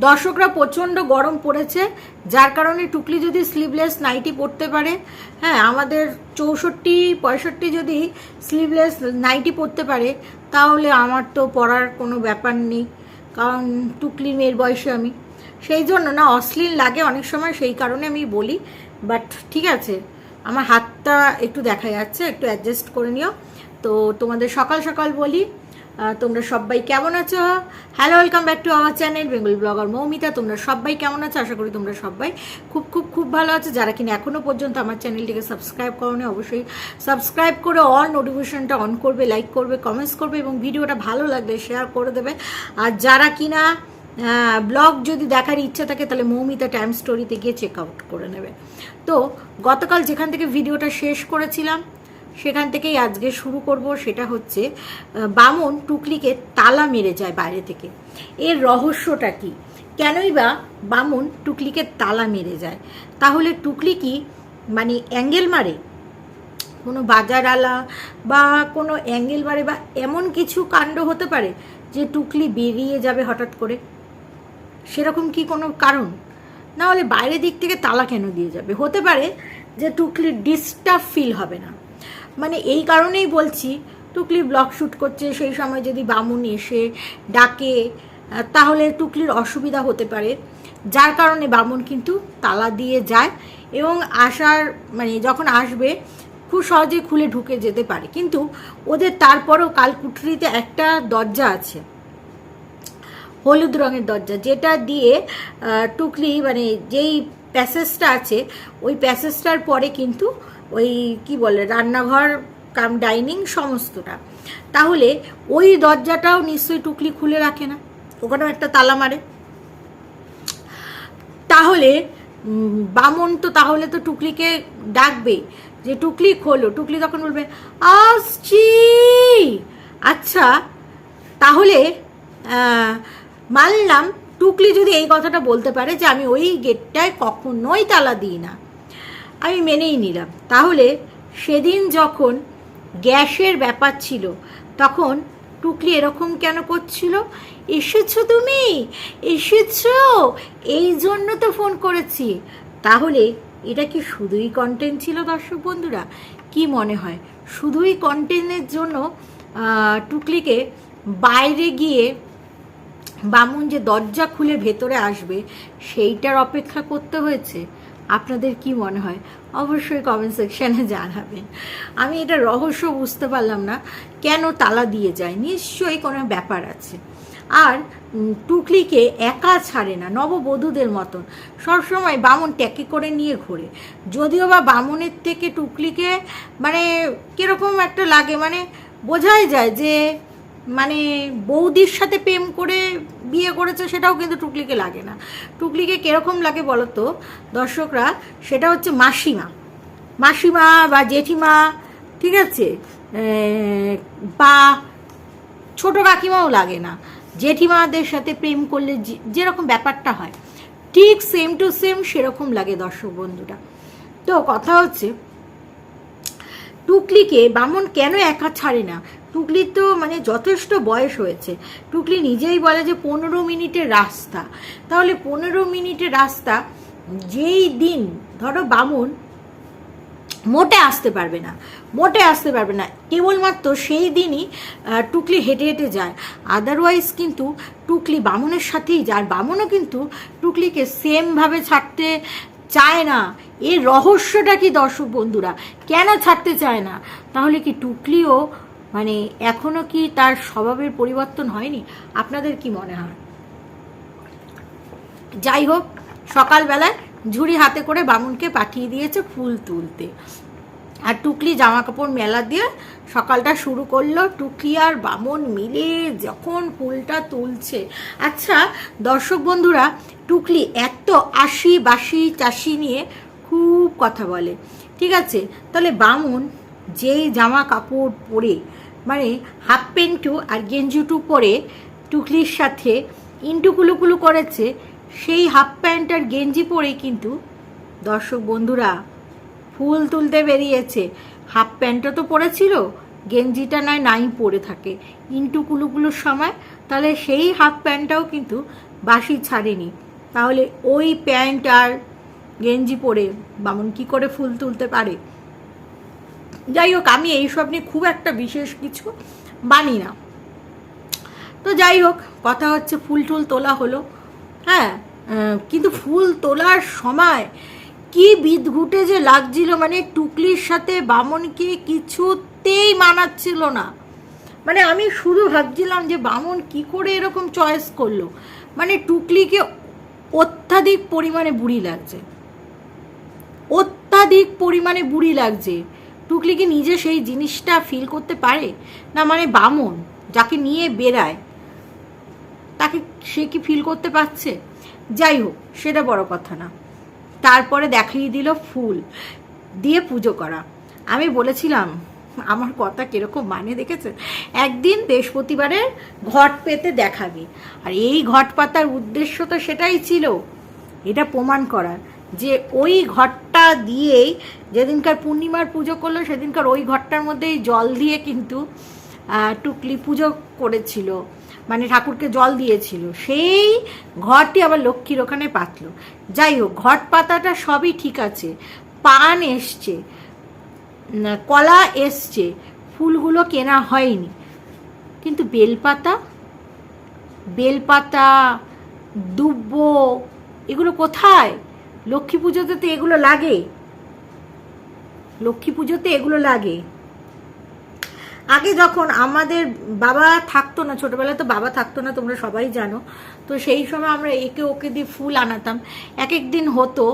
দর্শকরা প্রচণ্ড গরম পড়েছে, যার কারণে টুকলি যদি স্লিভলেস নাইটি পরতে পারে, হ্যাঁ আমাদের 64-65 যদি স্লিভলেস নাইটি পরতে পারে, তাহলে আমার তো পরার কোনো ব্যাপার নেই, কারণ টুকলি মেয়ের বয়সে আমি। সেই জন্য না অশ্লীল লাগে অনেক সময়, সেই কারণে আমি বলি। বাট ঠিক আছে, আমার হাতটা একটু দেখা যাচ্ছে, একটু অ্যাডজাস্ট করে নিও। তো তোমাদের সকাল সকাল বলি, তোমরা সবাই কেমন আছো? Hello, welcome back to our channel Bengali blogger Moumita. তোমরা সবাই কেমন আছো? আশা করি তোমরা সবাই খুব খুব খুব ভালো আছো। যারা কিনা এখনও পর্যন্ত আমার চ্যানেলটিকে সাবস্ক্রাইব করোনি, অবশ্যই সাবস্ক্রাইব করে অল নোটিফিকেশনটা অন করবে, লাইক করবে, কমেন্টস করবে এবং ভিডিওটা ভালো লাগলে শেয়ার করে দেবে। আর যারা কিনা ব্লগ যদি দেখার ইচ্ছা থাকে, তাহলে মৌমিতা টাইম স্টোরিতে গিয়ে চেক আউট করে নেবে। তো গতকাল যেখান থেকে ভিডিওটা শেষ করেছিলাম, সেখান থেকেই আজকে শুরু করব। সেটা হচ্ছে বামন টুকলিকে তালা মেরে যায় বাইরে থেকে। এর রহস্যটা কি? কেনই বা বামন টুকলিকে তালা মেরে যায়? তাহলে টুকলি কি মানে অ্যাঙ্গেল মারে, কোনো বাজার আলা বা কোনো অ্যাঙ্গেল মারে, বা এমন কিছু কাণ্ড হতে পারে যে টুকলি বেরিয়ে যাবে হঠাৎ করে? সেরকম কি কোনো কারণ? না হলে বাইরের দিক থেকে তালা কেন দিয়ে যাবে? হতে পারে যে টুকলির ডিস্টার্ব ফিল হবে না, মানে এই কারণেই বলছি। টুকলি ব্লগ শ্যুট করছে, সেই সময় যদি বামুন এসে ডাকে, তাহলে টুকলির অসুবিধা হতে পারে, যার কারণে বামুন কিন্তু তালা দিয়ে যায় এবং আসার মানে যখন আসবে খুব সহজে খুলে ঢুকে যেতে পারে। কিন্তু ওদের তারপরও কালকুঠরিতে একটা দরজা আছে, হলুদ রঙের দরজা, যেটা দিয়ে টুকলি মানে যেই প্যাসেজটা আছে, ওই প্যাসেজটার পরে কিন্তু ওই কি বলে রান্নাঘর কাম ডাইনিং সমস্তটা। তাহলে ওই দরজাটাও নিশ্চয়ই টুকলি খুলে রাখে না, ওখানেও একটা তালা মারে। তাহলে বামন তো তাহলে তো টুকলিকে ডাকবে যে টুকলি খোলো, টুকলি তখন বলবে আসছি। আচ্ছা, তাহলে মানলাম টুকলি যদি এই কথাটা বলতে পারে যে আমি ওই গেটটায় কখনোই তালা দিই না, আমি মেনেই নিলাম। তাহলে সেদিন যখন গ্যাসের ব্যাপার ছিল, তখন টুকলি এরকম কেন করছিল? এসেছো তুমি, এসেছো, এই জন্য তো ফোন করেছি। তাহলে এটা কি শুধুই কন্টেন্ট ছিল দর্শক বন্ধুরা? কি মনে হয় শুধুই কন্টেন্টের জন্য টুকলিকে বাইরে গিয়ে বামুন যে দরজা খুলে ভেতরে আসবে সেইটার অপেক্ষা করতে হয়েছে? আপনাদের কি মনে হয়? অবশ্যই কমেন্ট সেকশানে জানাবেন। আমি এটা রহস্য বুঝতে পারলাম না, কেন তালা দিয়ে যায়। নিশ্চয়ই কোনো ব্যাপার আছে। আর টুকলিকে একা ছাড়ে না, নববধূদের মতন সবসময় বামন ট্যাকি করে নিয়ে ঘোরে। যদিও বা বামনের থেকে টুকলিকে মানে কীরকম একটা লাগে, মানে বোঝাই যায় যে মানে বৌদির সাথে প্রেম করে বিয়ে করেছে, সেটাও কিন্তু টুকলিকে লাগে না। টুকলিকে কীরকম লাগে বলো তো দর্শকরা? সেটা হচ্ছে মাসিমা, মাসিমা বা জেঠিমা, ঠিক আছে, বা ছোট কাকিমাও লাগে না। জেঠিমাদের সাথে প্রেম করলে যেরকম ব্যাপারটা হয়, ঠিক সেম টু সেম সেরকম লাগে দর্শক বন্ধুরা। তো কথা হচ্ছে টুকলিকে বামন কেন একা ছাড়ে না? টুকলির তো মানে যথেষ্ট বয়স হয়েছে। টুকলি নিজেই বলে যে 15 মিনিটের রাস্তা। তাহলে 15 মিনিটের রাস্তা, যেই দিন ধরো বামন মোটে আসতে পারবে না, মোটে আসতে পারবে না, কেবলমাত্র সেই দিনই টুকলি হেঁটে হেঁটে যায়। আদারওয়াইজ কিন্তু টুকলি বামনের সাথেই যায়। আর বামনও কিন্তু টুকলিকে সেমভাবে ছাড়তে চায় না। এর রহস্যটা কি দর্শক বন্ধুরা? কেন ছাড়তে চায় না? তাহলে কি টুকলিও মানে এখনো কি তার স্বভাবের পরিবর্তন হয়নি? আপনাদের কি মনে হয়? যাই হোক, সকালবেলায় ঝুড়ি হাতে করে বামুনকে পাঠিয়ে দিয়েছে ফুল তুলতে। আর টুকলি জামা কাপড় মেলা দিয়ে সকালটা শুরু করলো। টুকলি আর বামন মিলে যখন ফুলটা তুলছে, আচ্ছা দর্শক বন্ধুরা, টুকলি এত আশি বাসি চাষি নিয়ে খুব কথা বলে, ঠিক আছে। তাহলে বামন যেই জামা কাপড় পরে মানে হাফ প্যান্টু আর গেঞ্জিটু পরে টুকলির সাথে ইন্টুকুলুকুলু করেছে, সেই হাফ প্যান্ট আর গেঞ্জি পরেই কিন্তু দর্শক বন্ধুরা ফুল তুলতে বেরিয়েছে। হাফ প্যান্টও তো পরেছিল, গেঞ্জিটা নাই পরে থাকে ইন্টু কুলুকুলুর সময়, তাহলে সেই হাফ প্যান্টটাও কিন্তু বাসি ছাড়েনি। তাহলে ওই প্যান্ট আর গেঞ্জি পরে বামুন কি করে ফুল তুলতে পারে? যাই হোক, আমি এইসব নিয়ে খুব একটা বিশেষ কিছু মানি না। তো যাই হোক, কথা হচ্ছে ফুল টুল তোলা হলো। হ্যাঁ, কিন্তু ফুল তোলার সময় কি বিদঘুটে যে লাগছিল, মানে টুকলির সাথে বামনকে কিছুতেই মানাচ্ছিল না। মানে আমি শুধু ভাবছিলাম যে বামন কি করে এরকম চয়েস করলো। মানে টুকলিকে অত্যাধিক পরিমাণে বুড়ি লাগছে, অত্যাধিক পরিমাণে বুড়ি লাগছে। টুকলি কি নিজে সেই জিনিসটা ফিল করতে পারে না? মানে বামন যাকে নিয়ে বেড়ায় তাকে সে কি ফিল করতে পারছে? যাই হোক, সেটা বড় কথা না। তারপরে দেখিয়ে দিল ফুল দিয়ে পুজো করা। আমি বলেছিলাম, আমার কথা কিরকম মানে দেখেছে, একদিন বৃহস্পতিবারের ঘট পেতে দেখাবে। আর এই ঘট পাতার উদ্দেশ্য তো সেটাই ছিল, এটা প্রমাণ করার যে ওই ঘটটা দিয়েই যেদিনকার পূর্ণিমার পুজো করলো সেদিনকার ওই ঘটটার মধ্যেই জল দিয়ে কিন্তু টুকলি পুজো করেছিল, মানে ঠাকুরকে জল দিয়েছিল। সেই ঘরটি আবার লক্ষ্মীর ওখানে পাতলো। যাই হোক, ঘট পাতাটা সবই ঠিক আছে, পান এসছে, কলা এসছে, ফুলগুলো কেনা হয়নি, কিন্তু বেলপাতা দুব্ব এগুলো কোথায়? লক্ষ্মী পুজোতে তো এগুলো লাগে, লক্ষ্মী পুজোতে এগুলো লাগে। আগে যখন আমাদের বাবা থাকতো না, ছোটবেলায় তো বাবা থাকতো না, তোমরা সবাই জানো, তো সেই সময় আমরা একে ওকে দিয়ে ফুল আনাতাম। এক একদিন হতো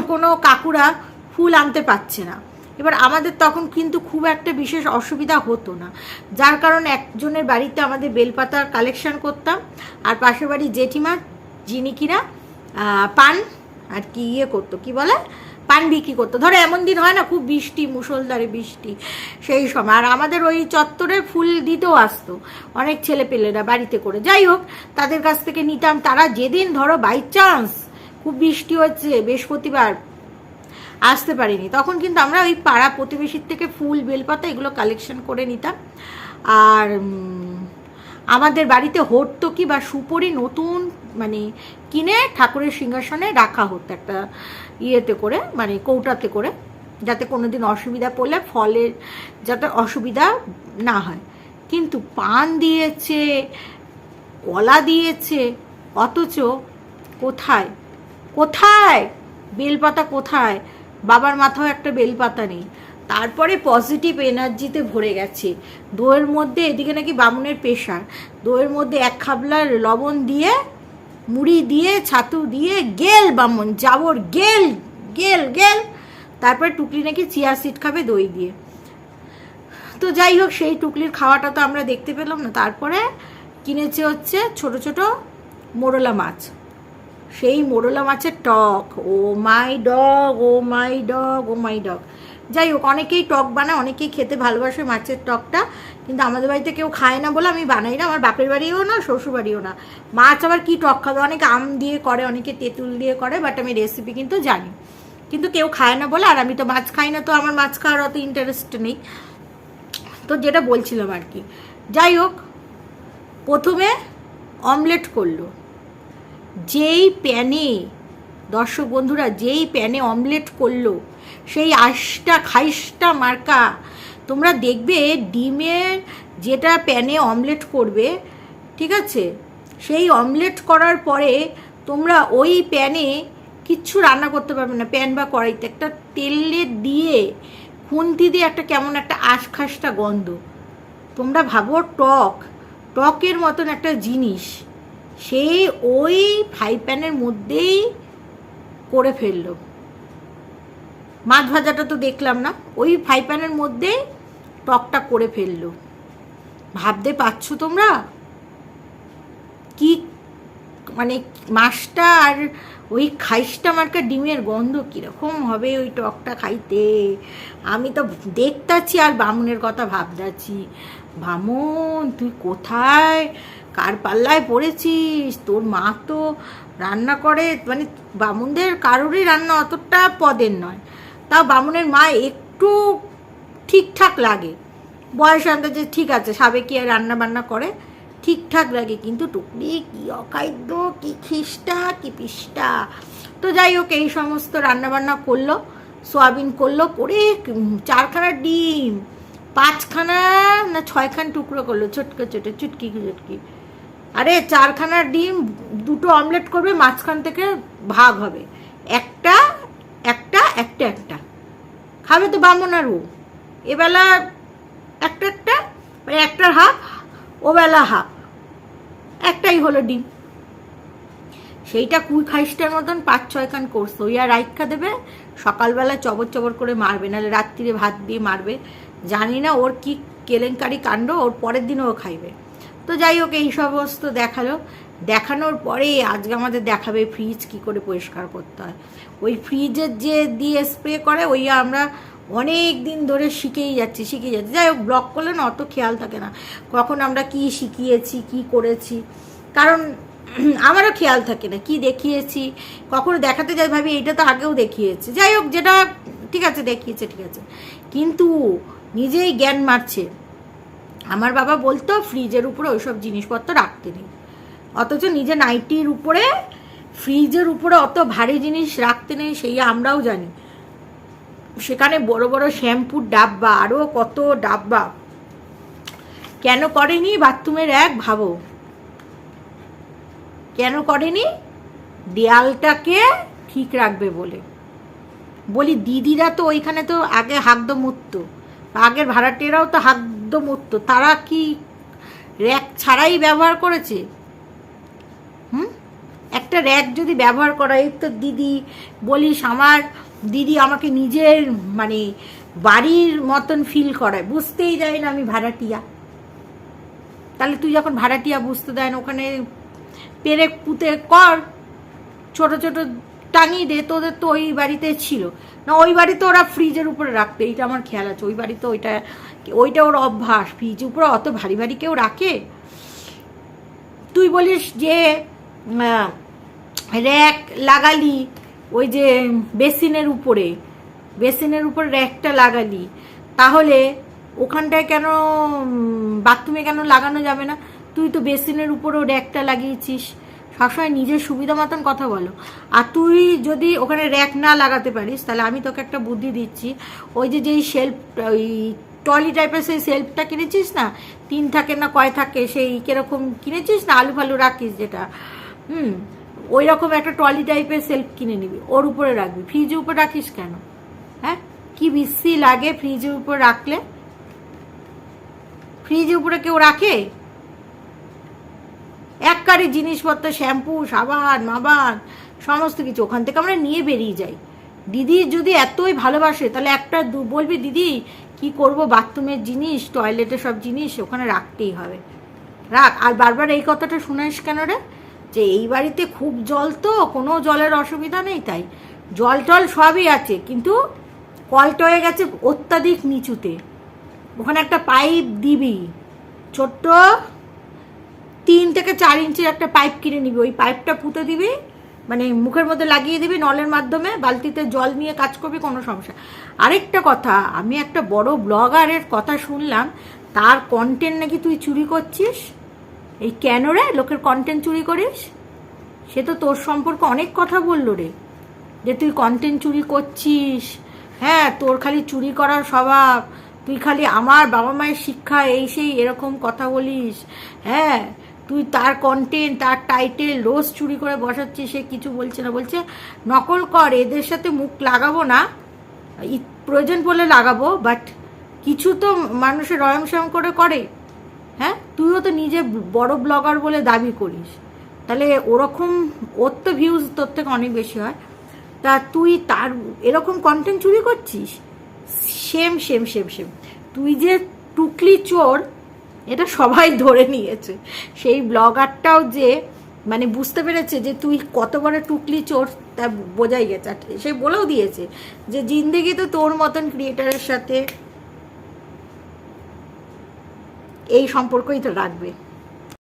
কোনো কাকুরা ফুল আনতে পারছে না, এবার আমাদের তখন কিন্তু খুব একটা বিশেষ অসুবিধা হতো না, যার কারণে একজনের বাড়িতে আমাদের বেলপাতার কালেকশন করতাম, আর পাশের বাড়ি জেঠিমা যিনি কিনা পান আর কি করতো, কি বলে, পান বিক্রি করতো। ধরো এমন দিন হয় না, খুব বৃষ্টি, মুষলধারে বৃষ্টি, সেই সময় আর আমাদের ওই চত্বরে ফুল দিতেও আসতো অনেক ছেলেপেলেরা বাড়িতে করে। যাই হোক, তাদের কাছ থেকে নিতাম। তারা যেদিন ধরো বাই চান্স খুব বৃষ্টি হচ্ছে, বৃহস্পতিবার আসতে পারিনি, তখন কিন্তু আমরা ওই পাড়া প্রতিবেশীর থেকে ফুল বেলপাতা এগুলো কালেকশন করে নিতাম। আর আমাদের বাড়িতে হর্তকি বা সুপরি নতুন মানে কিনে ঠাকুরের সিংহাসনে রাখা হতো একটা ইয়েতে করে, মানে কৌটাতে করে, যাতে কোনোদিন অসুবিধা পড়লে ফলের যাতে অসুবিধা না হয়। কিন্তু পান দিয়েছে, কলা দিয়েছে, অথচ কোথায় কোথায় বেলপাতা কোথায়? বাবার মাথাও একটা বেলপাতা নেই। তারপরে পজিটিভ এনার্জিতে ভরে গেছে দইয়ের মধ্যে। এদিকে নাকি বামুনের প্রেশার, দইয়ের মধ্যে 1 খাবলার লবণ দিয়ে, মুড়ি দিয়ে, ছাতু দিয়ে গেল বামুন যাবর, গেল গেল গেল। তারপরে টুকলি নাকি চিয়া সিড খাবে দই দিয়ে। তো যাই হোক, সেই টুকলির খাওয়াটা তো আমরা দেখতে পেলাম না। তারপরে কিনেছে হচ্ছে ছোট ছোট মোরলা মাছ, সেই মোরলা মাছের টক। Oh my dog, oh my dog, oh my dog. যাই হোক, অনেকেই টক বানায়, অনেকেই খেতে ভালোবাসে মাছের টকটা, কিন্তু আমাদের বাড়িতে কেউ খায় না বলে আমি বানাই না। আমার বাপের বাড়িও না, শ্বশুর বাড়িও না। মাছ আবার কি টক খাবে? অনেকে আম দিয়ে করে, অনেকে তেঁতুল দিয়ে করে, বাট আমি রেসিপি কিন্তু জানি, কিন্তু কেউ খায় না বলে। আর আমি তো মাছ খাই না, তো আমার মাছ খাওয়ার অত ইন্টারেস্ট নেই। তো যেটা বলছিলাম আর কি, যাই হোক, প্রথমে অমলেট করলো। যেই প্যানে, দর্শক বন্ধুরা, যেই প্যানে অমলেট করলো, সেই আঁশটা খাইশটা মার্কা। তোমরা দেখবে ডিমের যেটা প্যানে অমলেট করবে, ঠিক আছে, সেই অমলেট করার পরে তোমরা ওই প্যানে কিচ্ছু রান্না করতে পারবে না, প্যান বা কড়াইতে। একটা তেলে দিয়ে খুন্তি দিয়ে একটা কেমন একটা আশখাসটা গন্ধ। তোমরা ভাবো টকের মতন একটা জিনিস সেই ওই ফ্রাই প্যানের মধ্যেই করে ফেললো। মাছ ভাজাটা তো দেখলাম না, ওই ফ্রাই প্যানের মধ্যেই টকটা করে ফেললো। ভাবতে পারছো তোমরা কি, মানে মাছটা আর ওই খাইশটা মার্কা ডিমের গন্ধ কীরকম হবে ওই টকটা খাইতে? আমি তো দেখতাছি আর বামুনের কথা ভাবতাছি, বামুন তুই কোথায়, কার পাল্লায় পড়েছিস? তোর মা তো রান্না করে, মানে বামুনদের কারোরই রান্না অতটা পদের নয়, তাও বামুনের মা একটু ঠিকঠাক লাগে, বয়স আন্দাজে ঠিক আছে, সাবেকিয়া রান্না বান্না করে, ঠিকঠাক লাগে। কিন্তু টুকলি কি অখাদ্য, কি খিস্টা, কি পিষ্টা। তো যাই হোক, এই সমস্ত রান্নাবান্না করলো, সোয়াবিন করলো, করে 4খানা ডিম, 5খানা না 6খান টুকরো করলো, ছোটকে ছোটো, চুটকি চুটকি। আরে 4খানা ডিম, 2টো অমলেট করবে, মাঝখান থেকে ভাগ হবে, একটা একটা একটা একটা খাবে তো বামন আর ও। এবেলা একটা একটা, মানে একটার হাফ, ওবেলা হাফ, একটাই হলো ডিম। সেইটা কুই খাইস্টার মতন 5-6খান করছে, ওই আর রাইখা দেবে, সকালবেলা চবর চবর করে মারবে, নাহলে রাত্রিরে ভাত দিয়ে মারবে। জানি না ওর কি কেলেঙ্কারি কাণ্ড, ওর পরের দিনও ও খাইবে। তো যাই হোক, এই সমস্ত দেখালো। দেখানোর পরে আজকে আমাদের দেখাবে ফ্রিজ কি করে পরিষ্কার করতে হয়। ওই ফ্রিজের যে দিয়ে স্প্রে করে, ওই আমরা অনেক দিন ধরে শিখেই যাচ্ছি। যাই হোক, ব্লগ করলে না অত খেয়াল থাকে না কখন আমরা কি শিখিয়েছি, কি করেছি, কারণ আমারও খেয়াল থাকে না কি দেখিয়েছি। কখনো দেখাতে যাই ভাবি এইটা তো আগেও দেখিয়েছি। যাই হোক, যেটা ঠিক আছে দেখিয়েছে, ঠিক আছে, কিন্তু নিজেই জ্ঞান মারছে। আমার বাবা বলতো ফ্রিজের উপরে ওইসব জিনিসপত্র রাখতে নেই, অথচ নিজে নাইটির উপরে ফ্রিজের উপরে অত ভারী জিনিস রাখতে নেই, সেই আমরাও জানি। সেখানে বড় বড় শ্যাম্পুর ডাব্বা, আরও কত ডাব্বা। কেন করেনি বাথরুমের এক, ভাবো কেন করেনি? দেয়ালটাকে ঠিক রাখবে বলে। বলি দিদিরা তো ওইখানে তো আগে হাঁকদ মুততো, আগের ভাড়াটিয়ারাও তো হাঁকদ মুততো, তারা কি র্যাক ছাড়াই ব্যবহার করেছে? একটা র্যাক যদি ব্যবহার করা, এই তো দিদি বলিস, আমার দিদি আমাকে নিজের মানে বাড়ির মতন ফিল করায়, বুঝতেই যায় না আমি ভাড়াটিয়া। তাহলে তুই যখন ভাড়াটিয়া বুঝতে দেয় না, ওখানে পেরেক পুঁতে কর, ছোট ছোট টাঙিয়ে দে। তোদের তো ওই বাড়িতে ছিল না, ওই বাড়িতে ওরা ফ্রিজের উপরে রাখতে, এইটা আমার খেয়াল আছে। ওই বাড়িতে ওইটা ওর অভ্যাস, ফ্রিজের উপরে অত ভারী ভারী কেউ রাখে? তুই বলিস যে র্যাক লাগালি ওই যে বেসিনের উপরে র্যাকটা লাগালি, তাহলে ওখানটায় কেন বাথরুমে কেন লাগানো যাবে না? তুই তো বেসিনের উপরেও র্যাকটা লাগিয়েছিস। সবসময় নিজের সুবিধা মতন কথা বলো। আর তুই যদি ওখানে র্যাক না লাগাতে পারিস, তাহলে আমি তোকে একটা বুদ্ধি দিচ্ছি। ওই যেই সেলফ, ওই ট্রলি টাইপের সেই সেলফটা কিনেছিস না, 3 থাকে না কয় থাকে, সেই কিরকম কিনেছিস না, আলু ফালু রাখিস যেটা, ওই রকম একটা ট্রলি টাইপের সেলফ কিনে নিবি, ওর উপরে রাখবি। ফ্রিজের উপর রাখিস কেন? হ্যাঁ, কি বিশ্রী লাগে ফ্রিজের উপর রাখলে? ফ্রিজের উপরে কেউ রাখে? একবারে জিনিসপত্র, শ্যাম্পু, সাবান, মাবান, সমস্ত কিছু ওখান থেকে আমরা নিয়ে বেরিয়ে যাই। দিদি যদি এতই ভালোবাসে, তাহলে একটা বলবি দিদি কি করব, বাথরুমের জিনিস, টয়লেটের সব জিনিস ওখানে রাখতেই হবে, রাখ। আর বারবার এই কথাটা শুনিস কেন রে? যে এই বাড়িতে খুব জল, তো কোনো জলের অসুবিধা নেই, তাই জল টল সবই আছে, কিন্তু কলটা হয়ে গেছে অত্যাধিক নিচুতে। ওখানে একটা পাইপ দিবি, ছোট্ট 3 থেকে 4 ইঞ্চির একটা পাইপ কিনে নিবি, ওই পাইপটা পুঁতে দিবি, মানে মুখের মধ্যে লাগিয়ে দিবি, নলের মাধ্যমে বালতিতে জল নিয়ে কাজ করবি, কোনো সমস্যা। আরেকটা কথা, আমি একটা বড় ব্লগারের কথা শুনলাম, তার কন্টেন্ট নাকি তুই চুরি করছিস। এই কেন রে লোকের কন্টেন্ট চুরি করিস? সে তো তোর সম্পর্কে অনেক কথা বললো রে, যে তুই কন্টেন্ট চুরি করছিস। হ্যাঁ, তোর খালি চুরি করার স্বভাব, তুই খালি আমার বাবা মায়ের শিক্ষা এই সেই এরকম কথা বলিস। হ্যাঁ, তুই তার কন্টেন্ট, তার টাইটেল রোজ চুরি করে বসাচ্ছিস। সে কিছু বলছে না, বলছে নকল কর, এদের সাথে মুখ লাগাবো না, প্রয়োজন পড়লে লাগাবো, বাট কিছু তো মানুষের রয়মসম করে। হ্যাঁ, তুইও তো নিজে বড় ব্লগার বলে দাবি করিস, তাহলে ওরকম ওর তো ভিউজ তোর থেকে অনেক বেশি হয়, তা তুই তার এরকম কন্টেন্ট চুরি করছিস। সেম। তুই যে টুকলি চোর, এটা সবাই ধরে নিয়েছে। সেই ব্লগারটাও যে মানে বুঝতে পেরেছে যে তুই কত বড় টুকলি চোর, তা বোঝাই গেছে। সে বলেও দিয়েছে যে জিন্দেগি তো তোর মতন ক্রিয়েটারের সাথে এই সম্পর্কই তো রাখবে।